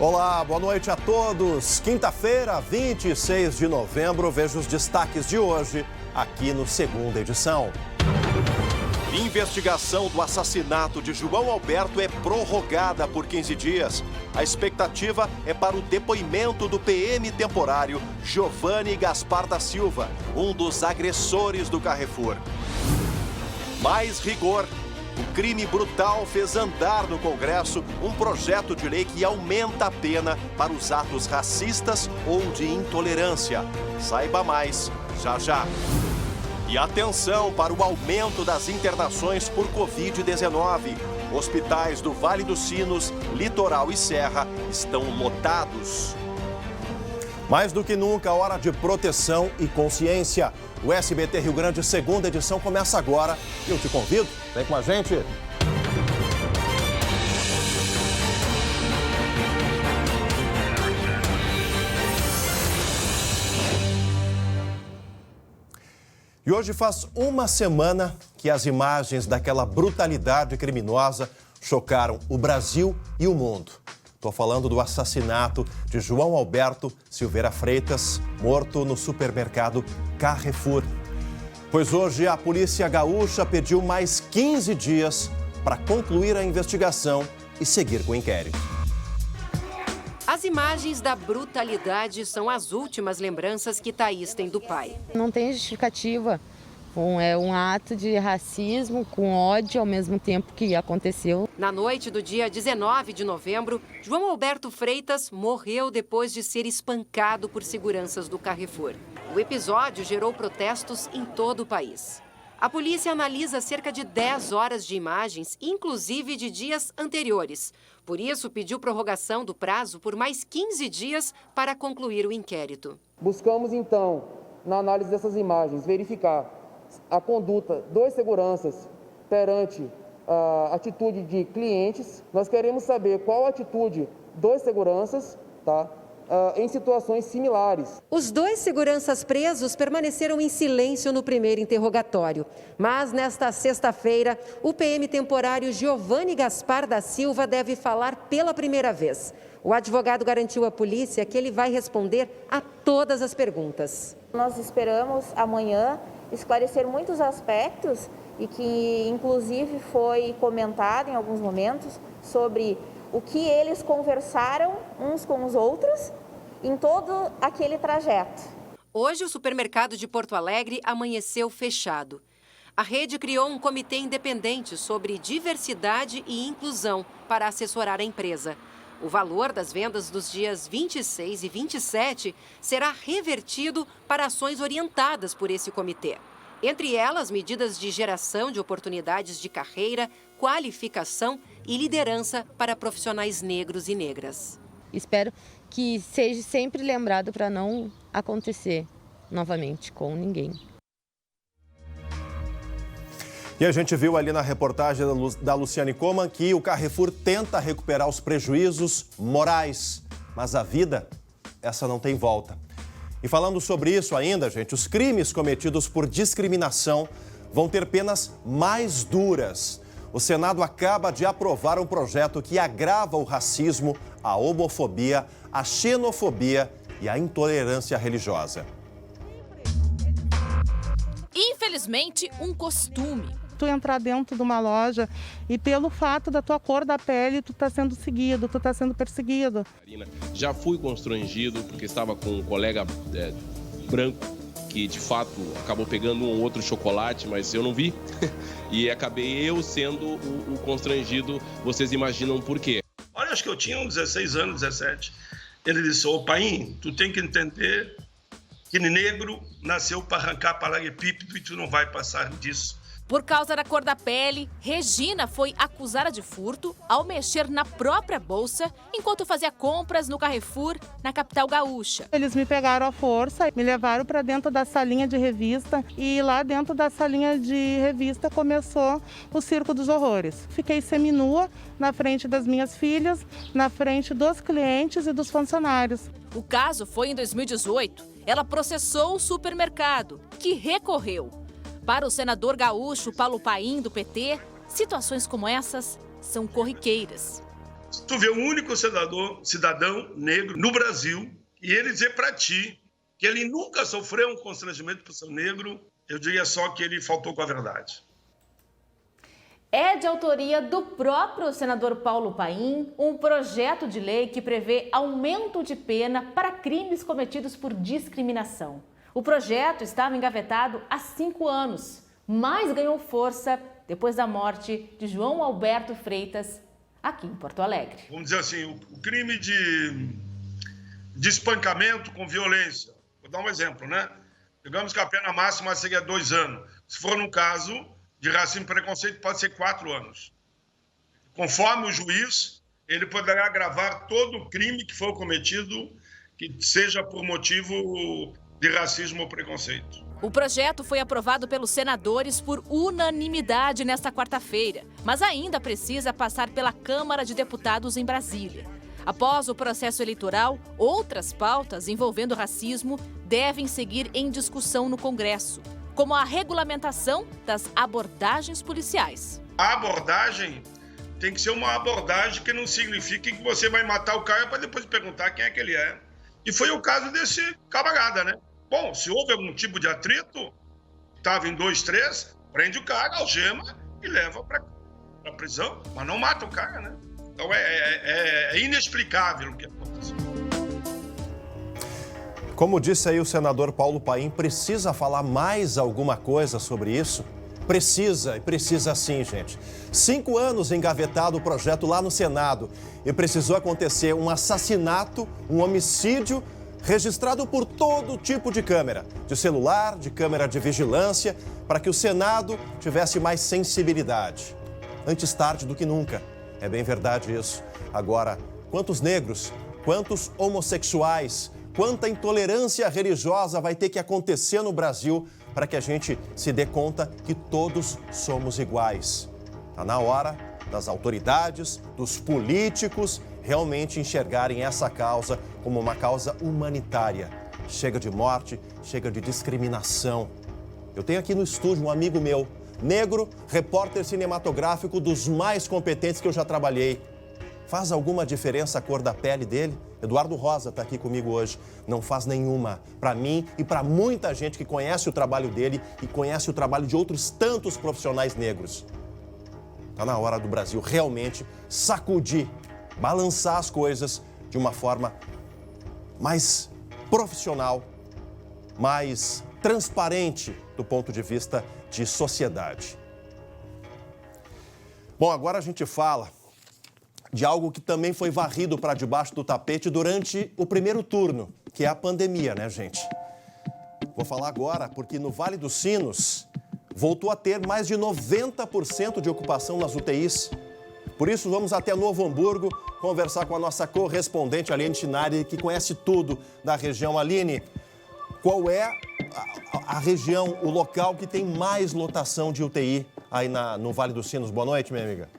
Olá, boa noite a todos. Quinta-feira, 26 de novembro, veja os destaques de hoje aqui no Segunda Edição. Investigação do assassinato de João Alberto é prorrogada por 15 dias. A expectativa é para o depoimento do PM temporário Giovanni Gaspar da Silva, um dos agressores do Carrefour. Mais rigor. O crime brutal fez andar no Congresso um projeto de lei que aumenta a pena para os atos racistas ou de intolerância. Saiba mais já já. E atenção para o aumento das internações por Covid-19. Hospitais do Vale dos Sinos, Litoral e Serra estão lotados. Mais do que nunca, hora de proteção e consciência. O SBT Rio Grande Segunda Edição começa agora e eu te convido, vem com a gente. E hoje faz uma semana que as imagens daquela brutalidade criminosa chocaram o Brasil e o mundo. Estou falando do assassinato de João Alberto Silveira Freitas, morto no supermercado Carrefour. Pois hoje a Polícia Gaúcha pediu mais 15 dias para concluir a investigação e seguir com o inquérito. As imagens da brutalidade são as últimas lembranças que Thaís tem do pai. Não tem justificativa. É um ato de racismo com ódio ao mesmo tempo que aconteceu. Na noite do dia 19 de novembro, João Alberto Freitas morreu depois de ser espancado por seguranças do Carrefour. O episódio gerou protestos em todo o país. A polícia analisa cerca de 10 horas de imagens, inclusive de dias anteriores. Por isso, pediu prorrogação do prazo por mais 15 dias para concluir o inquérito. Buscamos, então, na análise dessas imagens, verificar a conduta dos seguranças perante a atitude de clientes. Nós queremos saber qual a atitude dos seguranças, em situações similares. Os dois seguranças presos permaneceram em silêncio no primeiro interrogatório. Mas, nesta sexta-feira, o PM temporário Giovanni Gaspar da Silva deve falar pela primeira vez. O advogado garantiu à polícia que ele vai responder a todas as perguntas. Nós esperamos amanhã esclarecer muitos aspectos e que, inclusive, foi comentado em alguns momentos sobre o que eles conversaram uns com os outros em todo aquele trajeto. Hoje, o supermercado de Porto Alegre amanheceu fechado. A rede criou um comitê independente sobre diversidade e inclusão para assessorar a empresa. O valor das vendas dos dias 26 e 27 será revertido para ações orientadas por esse comitê. Entre elas, medidas de geração de oportunidades de carreira, qualificação e liderança para profissionais negros e negras. Espero que seja sempre lembrado para não acontecer novamente com ninguém. E a gente viu ali na reportagem da Luciane Coman que o Carrefour tenta recuperar os prejuízos morais, mas a vida, essa não tem volta. E falando sobre isso ainda, gente, os crimes cometidos por discriminação vão ter penas mais duras. O Senado acaba de aprovar um projeto que agrava o racismo, a homofobia, a xenofobia e a intolerância religiosa. Infelizmente, um costume. Tu entrar dentro de uma loja e pelo fato da tua cor da pele, tu tá sendo seguido, tu tá sendo perseguido. Já fui constrangido porque estava com um colega branco que de fato acabou pegando um ou outro chocolate, mas eu não vi. E acabei eu sendo o constrangido, vocês imaginam por quê? Olha, acho que eu tinha uns 16 anos, 17. Ele disse, ô pai, tu tem que entender que negro nasceu para arrancar paralelepípedo e tu não vai passar disso. Por causa da cor da pele, Regina foi acusada de furto ao mexer na própria bolsa enquanto fazia compras no Carrefour, na capital gaúcha. Eles me pegaram à força, me levaram para dentro da salinha de revista e lá dentro da salinha de revista começou o circo dos horrores. Fiquei seminua na frente das minhas filhas, na frente dos clientes e dos funcionários. O caso foi em 2018. Ela processou o supermercado, que recorreu. Para o senador gaúcho Paulo Paim, do PT, situações como essas são corriqueiras. Tu vê um único cidadão negro no Brasil e ele dizer para ti que ele nunca sofreu um constrangimento por ser negro, eu diria só que ele faltou com a verdade. É de autoria do próprio senador Paulo Paim um projeto de lei que prevê aumento de pena para crimes cometidos por discriminação. O projeto estava engavetado há 5 anos, mas ganhou força depois da morte de João Alberto Freitas, aqui em Porto Alegre. Vamos dizer assim, o crime de espancamento com violência. Vou dar um exemplo, né? Digamos que a pena máxima seria 2 anos. Se for no caso de racismo e preconceito, pode ser 4 anos. Conforme o juiz, ele poderá agravar todo o crime que for cometido, que seja por motivo de racismo ou preconceito. O projeto foi aprovado pelos senadores por unanimidade nesta quarta-feira, mas ainda precisa passar pela Câmara de Deputados em Brasília. Após o processo eleitoral, outras pautas envolvendo racismo devem seguir em discussão no Congresso, como a regulamentação das abordagens policiais. A abordagem tem que ser uma abordagem que não signifique que você vai matar o cara para depois perguntar quem é que ele é. E foi o caso desse camarada, né? Bom, se houve algum tipo de atrito, estava em 2, 3, prende o cara, algema e leva para a prisão, mas não mata o cara, né? Então é inexplicável o que aconteceu. Como disse aí o senador Paulo Paim, precisa falar mais alguma coisa sobre isso? Precisa, e precisa sim, gente. 5 anos engavetado o projeto lá no Senado e precisou acontecer um assassinato, um homicídio registrado por todo tipo de câmera, de celular, de câmera de vigilância, para que o Senado tivesse mais sensibilidade. Antes tarde do que nunca. É bem verdade isso. Agora, quantos negros, quantos homossexuais, quanta intolerância religiosa vai ter que acontecer no Brasil para que a gente se dê conta que todos somos iguais? Está na hora das autoridades, dos políticos, realmente enxergarem essa causa como uma causa humanitária. Chega de morte, chega de discriminação. Eu tenho aqui no estúdio um amigo meu, negro, repórter cinematográfico dos mais competentes que eu já trabalhei. Faz alguma diferença a cor da pele dele? Eduardo Rosa está aqui comigo hoje. Não faz nenhuma. Para mim e para muita gente que conhece o trabalho dele e conhece o trabalho de outros tantos profissionais negros. Está na hora do Brasil realmente sacudir, balançar as coisas de uma forma mais profissional, mais transparente do ponto de vista de sociedade. Bom, agora a gente fala de algo que também foi varrido para debaixo do tapete durante o primeiro turno, que é a pandemia, né, gente? Vou falar agora porque no Vale dos Sinos voltou a ter mais de 90% de ocupação nas UTIs. Por isso, vamos até Novo Hamburgo conversar com a nossa correspondente Aline Chinari, que conhece tudo da região. Aline, qual é a região, o local que tem mais lotação de UTI aí no Vale dos Sinos? Boa noite, minha amiga.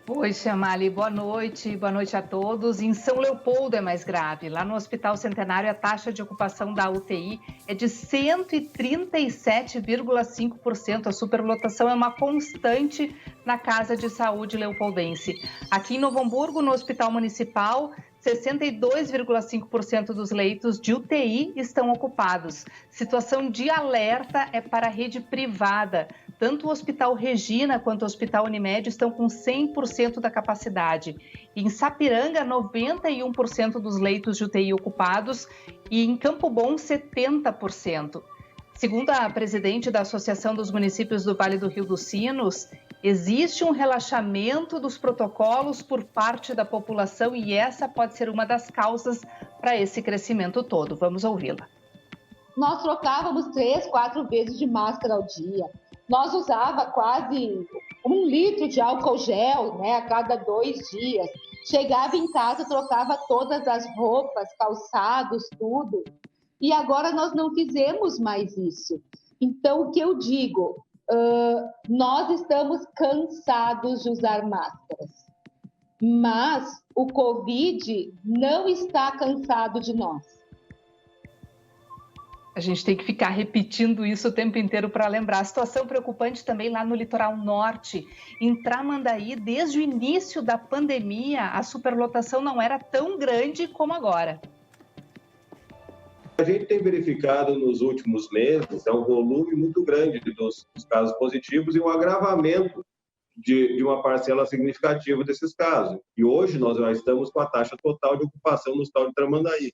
Oi, Chamali, boa noite a todos. Em São Leopoldo é mais grave. Lá no Hospital Centenário, a taxa de ocupação da UTI é de 137,5%. A superlotação é uma constante na Casa de Saúde Leopoldense. Aqui em Novo Hamburgo, no Hospital Municipal, 62,5% dos leitos de UTI estão ocupados. Situação de alerta é para a rede privada. Tanto o Hospital Regina quanto o Hospital Unimed estão com 100% da capacidade. Em Sapiranga, 91% dos leitos de UTI ocupados e em Campo Bom, 70%. Segundo a presidente da Associação dos Municípios do Vale do Rio dos Sinos, existe um relaxamento dos protocolos por parte da população e essa pode ser uma das causas para esse crescimento todo. Vamos ouvi-la. Nós trocávamos 3, 4 vezes de máscara ao dia. Nós usava quase 1 litro de álcool gel, né, a cada 2 dias. Chegava em casa, trocava todas as roupas, calçados, tudo. E agora nós não fizemos mais isso. Então, o que eu digo? Nós estamos cansados de usar máscaras. Mas o Covid não está cansado de nós. A gente tem que ficar repetindo isso o tempo inteiro para lembrar. A situação preocupante também lá no litoral norte. Em Tramandaí, desde o início da pandemia, a superlotação não era tão grande como agora. A gente tem verificado nos últimos meses um volume muito grande dos casos positivos e um agravamento de uma parcela significativa desses casos. E hoje nós já estamos com a taxa total de ocupação no estado de Tramandaí.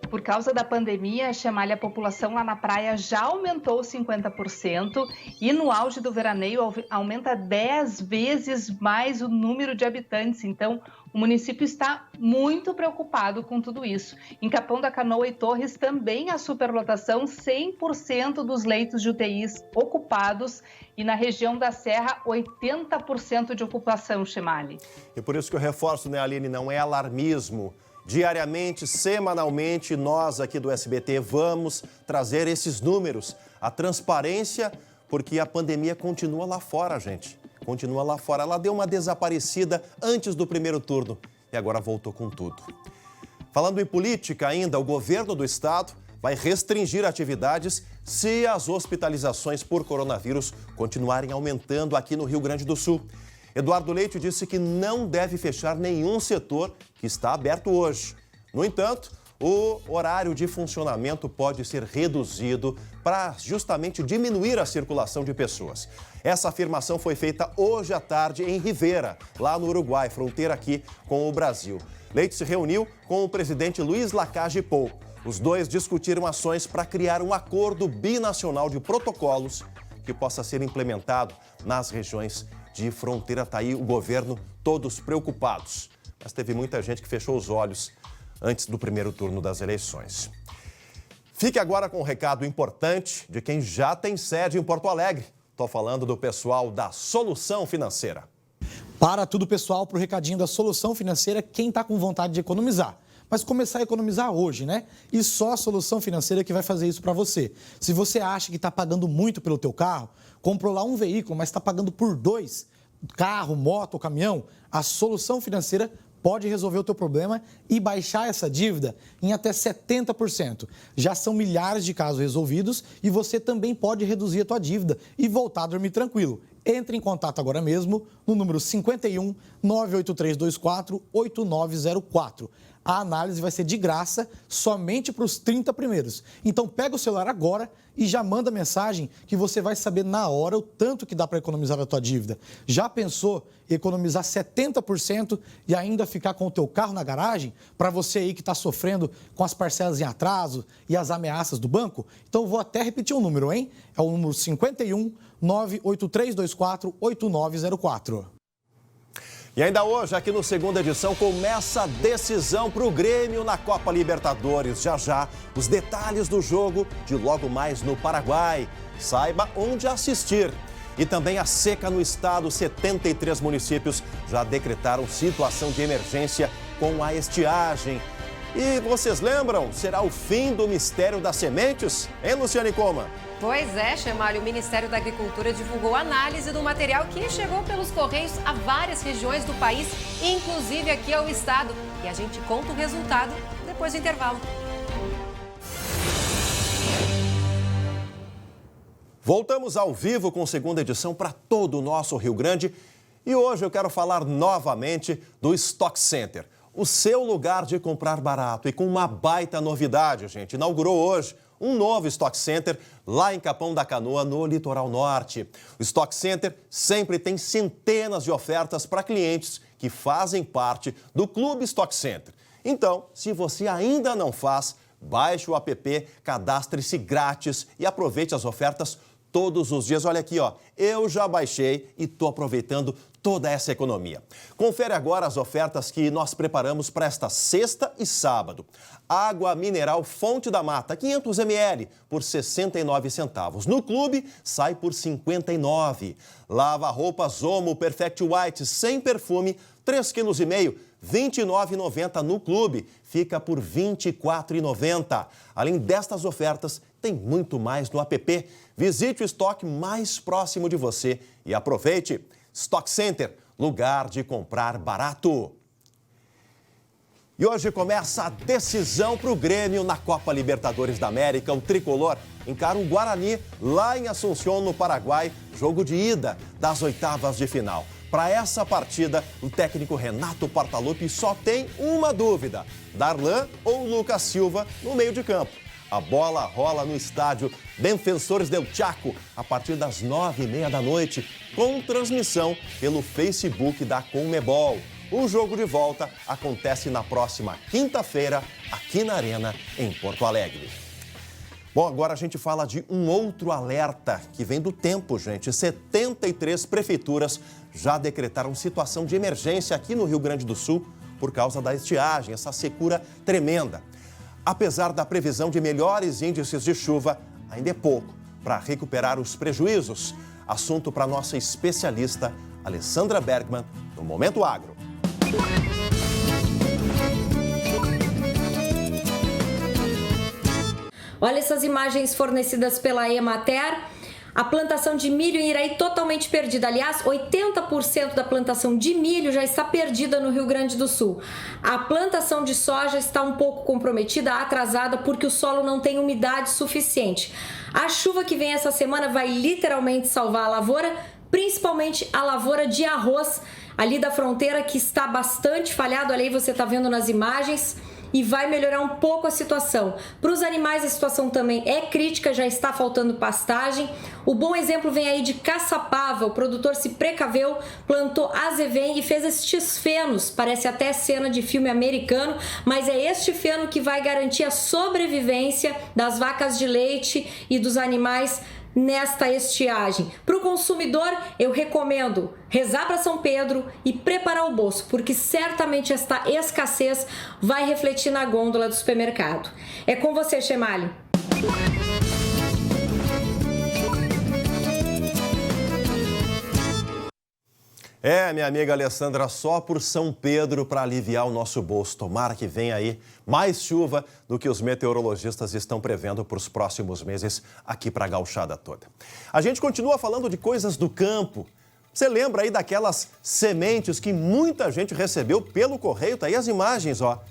Por causa da pandemia, Chamalha, a população lá na praia já aumentou 50% e no auge do veraneio aumenta 10 vezes mais o número de habitantes. Então, o município está muito preocupado com tudo isso. Em Capão da Canoa e Torres também há superlotação, 100% dos leitos de UTIs ocupados e na região da Serra, 80% de ocupação, Chemali. E por isso que eu reforço, né, Aline, não é alarmismo. Diariamente, semanalmente, nós aqui do SBT vamos trazer esses números, a transparência, porque a pandemia continua lá fora, gente. Continua lá fora. Ela deu uma desaparecida antes do primeiro turno e agora voltou com tudo. Falando em política ainda, o governo do estado vai restringir atividades se as hospitalizações por coronavírus continuarem aumentando aqui no Rio Grande do Sul. Eduardo Leite disse que não deve fechar nenhum setor que está aberto hoje. No entanto, o horário de funcionamento pode ser reduzido para justamente diminuir a circulação de pessoas. Essa afirmação foi feita hoje à tarde em Rivera, lá no Uruguai, fronteira aqui com o Brasil. Leite se reuniu com o presidente Luiz Lacalle Pou. Os dois discutiram ações para criar um acordo binacional de protocolos que possa ser implementado nas regiões de fronteira. Tá aí o governo, todos preocupados. Mas teve muita gente que fechou os olhos antes do primeiro turno das eleições. Fique agora com um recado importante de quem já tem sede em Porto Alegre. Estou falando do pessoal da Solução Financeira. Para tudo, pessoal, para o recadinho da Solução Financeira, quem está com vontade de economizar. Mas começar a economizar hoje, né? E só a Solução Financeira que vai fazer isso para você. Se você acha que está pagando muito pelo teu carro, comprou lá um veículo, mas está pagando por 2, carro, moto ou caminhão, a Solução Financeira pode resolver o teu problema e baixar essa dívida em até 70%. Já são milhares de casos resolvidos e você também pode reduzir a tua dívida e voltar a dormir tranquilo. Entre em contato agora mesmo no número 51 98324 8904. A análise vai ser de graça somente para os 30 primeiros. Então pega o celular agora e já manda mensagem que você vai saber na hora o tanto que dá para economizar a tua dívida. Já pensou em economizar 70% e ainda ficar com o teu carro na garagem? Para você aí que está sofrendo com as parcelas em atraso e as ameaças do banco? Então vou até repetir o número, hein? É o número 51 98324 8904. E ainda hoje, aqui no Segunda Edição, começa a decisão para o Grêmio na Copa Libertadores. Já, os detalhes do jogo de logo mais no Paraguai. Saiba onde assistir. E também a seca no estado, 73 municípios já decretaram situação de emergência com a estiagem. E vocês lembram? Será o fim do mistério das sementes? Hein, Luciane Coma? Pois é, Chamalho, o Ministério da Agricultura divulgou análise do material que chegou pelos Correios a várias regiões do país, inclusive aqui ao estado. E a gente conta o resultado depois do intervalo. Voltamos ao vivo com Segunda Edição para todo o nosso Rio Grande. E hoje eu quero falar novamente do Stock Center. O seu lugar de comprar barato e com uma baita novidade, gente. Inaugurou hoje um novo Stock Center lá em Capão da Canoa, no litoral norte. O Stock Center sempre tem centenas de ofertas para clientes que fazem parte do Clube Stock Center. Então, se você ainda não faz, baixe o app, cadastre-se grátis e aproveite as ofertas todos os dias. Olha aqui, ó, eu já baixei e estou aproveitando toda essa economia. Confere agora as ofertas que nós preparamos para esta sexta e sábado. Água mineral Fonte da Mata, 500 ml, por 69 centavos. No clube, sai por 59. Lava-roupas Omo Perfect White, sem perfume, 3,5 kg, 29,90 no clube. Fica por 24,90. Além destas ofertas, tem muito mais no app. Visite o estoque mais próximo de você e aproveite. Stock Center, lugar de comprar barato. E hoje começa a decisão para o Grêmio na Copa Libertadores da América. O tricolor encara o Guarani lá em Assunção, no Paraguai, jogo de ida das oitavas de final. Para essa partida, o técnico Renato Portaluppi só tem uma dúvida: Darlan ou Lucas Silva no meio de campo. A bola rola no estádio Defensores del Chaco a partir das 9h30 da noite, com transmissão pelo Facebook da Conmebol. O jogo de volta acontece na próxima quinta-feira, aqui na Arena, em Porto Alegre. Bom, agora a gente fala de um outro alerta que vem do tempo, gente. 73 prefeituras já decretaram situação de emergência aqui no Rio Grande do Sul por causa da estiagem, essa secura tremenda. Apesar da previsão de melhores índices de chuva, ainda é pouco para recuperar os prejuízos. Assunto para nossa especialista Alessandra Bergman, no Momento Agro. Olha essas imagens fornecidas pela Emater. A plantação de milho em Iraí totalmente perdida. Aliás, 80% da plantação de milho já está perdida no Rio Grande do Sul. A plantação de soja está um pouco comprometida, atrasada, porque o solo não tem umidade suficiente. A chuva que vem essa semana vai literalmente salvar a lavoura, principalmente a lavoura de arroz, ali da fronteira, que está bastante falhado. Ali você está vendo nas imagens. E vai melhorar um pouco a situação. Para os animais a situação também é crítica, já está faltando pastagem. O bom exemplo vem aí de Caçapava. O produtor se precaveu, plantou azevém e fez estes fenos. Parece até cena de filme americano, mas é este feno que vai garantir a sobrevivência das vacas de leite e dos animais nesta estiagem. Para o consumidor, eu recomendo rezar para São Pedro e preparar o bolso, porque certamente esta escassez vai refletir na gôndola do supermercado. É com você, Chemali. Minha amiga Alessandra, só por São Pedro para aliviar o nosso bolso. Tomara que venha aí mais chuva do que os meteorologistas estão prevendo para os próximos meses aqui para a gauchada toda. A gente continua falando de coisas do campo. Você lembra aí daquelas sementes que muita gente recebeu pelo correio? Tá aí as imagens, ó.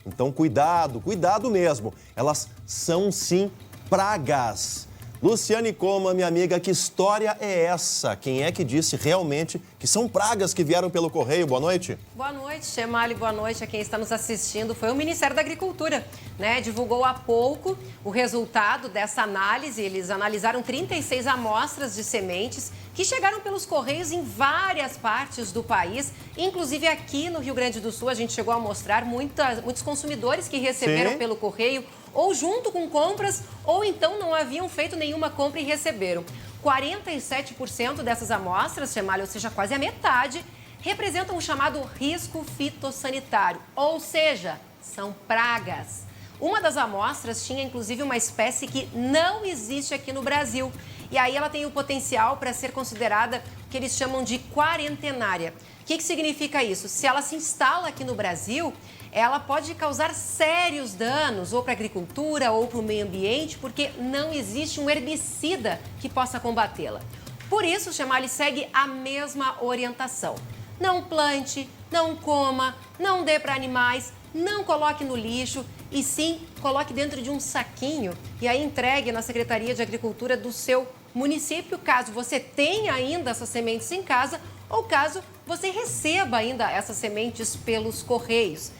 Então cuidado, cuidado mesmo. Elas são sim pragas. Luciane Coma, minha amiga, que história é essa? Quem é que disse realmente que são pragas que vieram pelo correio? Boa noite. Boa noite, Chemali. Boa noite a quem está nos assistindo. Foi o Ministério da Agricultura, né? Divulgou há pouco o resultado dessa análise. Eles analisaram 36 amostras de sementes que chegaram pelos correios em várias partes do país. Inclusive aqui no Rio Grande do Sul, a gente chegou a mostrar muitos consumidores que receberam pelo correio, ou junto com compras, ou então não haviam feito nenhuma compra e receberam. 47% dessas amostras, Chemali, ou seja, quase a metade, representam o chamado risco fitossanitário, ou seja, são pragas. Uma das amostras tinha, inclusive, uma espécie que não existe aqui no Brasil. E aí ela tem o potencial para ser considerada o que eles chamam de quarentenária. O que significa isso? Se ela se instala aqui no Brasil, ela pode causar sérios danos ou para a agricultura ou para o meio ambiente, porque não existe um herbicida que possa combatê-la. Por isso, o Chemali segue a mesma orientação. Não plante, não coma, não dê para animais, não coloque no lixo e sim coloque dentro de um saquinho e aí entregue na Secretaria de Agricultura do seu município, caso você tenha ainda essas sementes em casa ou caso você receba ainda essas sementes pelos correios.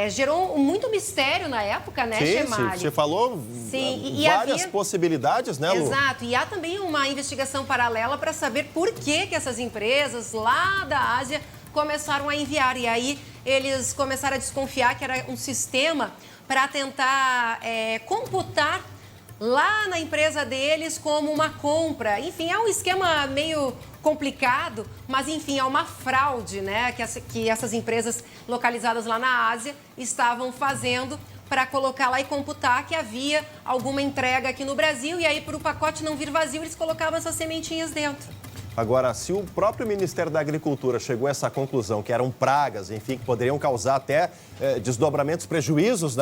Gerou muito mistério na época, né, Chemali? Você falou várias possibilidades, né, Lu? Exato, e há também uma investigação paralela para saber por que essas empresas lá da Ásia começaram a enviar. E aí eles começaram a desconfiar que era um sistema para tentar computar lá na empresa deles como uma compra. Enfim, é um esquema meio complicado, mas enfim, é uma fraude, né, que essas empresas localizadas lá na Ásia estavam fazendo para colocar lá e computar que havia alguma entrega aqui no Brasil e aí para o pacote não vir vazio eles colocavam essas sementinhas dentro. Agora, se o próprio Ministério da Agricultura chegou a essa conclusão, que eram pragas, enfim, que poderiam causar até desdobramentos, prejuízos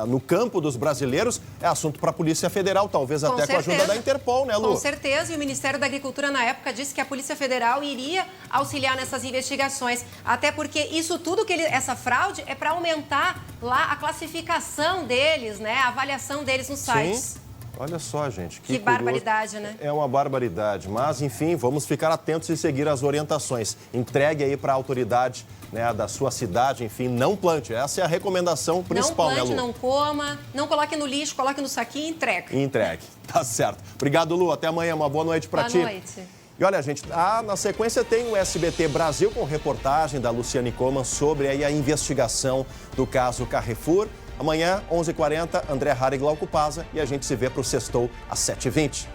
no campo dos brasileiros, é assunto para a Polícia Federal, talvez até com a ajuda da Interpol, né, Lu? Com certeza, e o Ministério da Agricultura, na época, disse que a Polícia Federal iria auxiliar nessas investigações, até porque isso tudo, essa fraude, é para aumentar lá a classificação deles, né, a avaliação deles nos sites. Sim. Olha só, gente. Que barbaridade, né? É uma barbaridade. Mas, enfim, vamos ficar atentos e seguir as orientações. Entregue aí para a autoridade, né, da sua cidade, enfim, não plante. Essa é a recomendação principal, né, Lu? Lu? Não coma, não coloque no lixo, coloque no saquinho e entregue. Entregue. Tá certo. Obrigado, Lu. Até amanhã. Uma boa noite para ti. Boa noite. E olha, gente, na sequência tem o SBT Brasil com reportagem da Luciane Coman sobre aí a investigação do caso Carrefour. Amanhã, 11h40, André Hara e Glauco Paza, e a gente se vê para o Sextou às 7h20.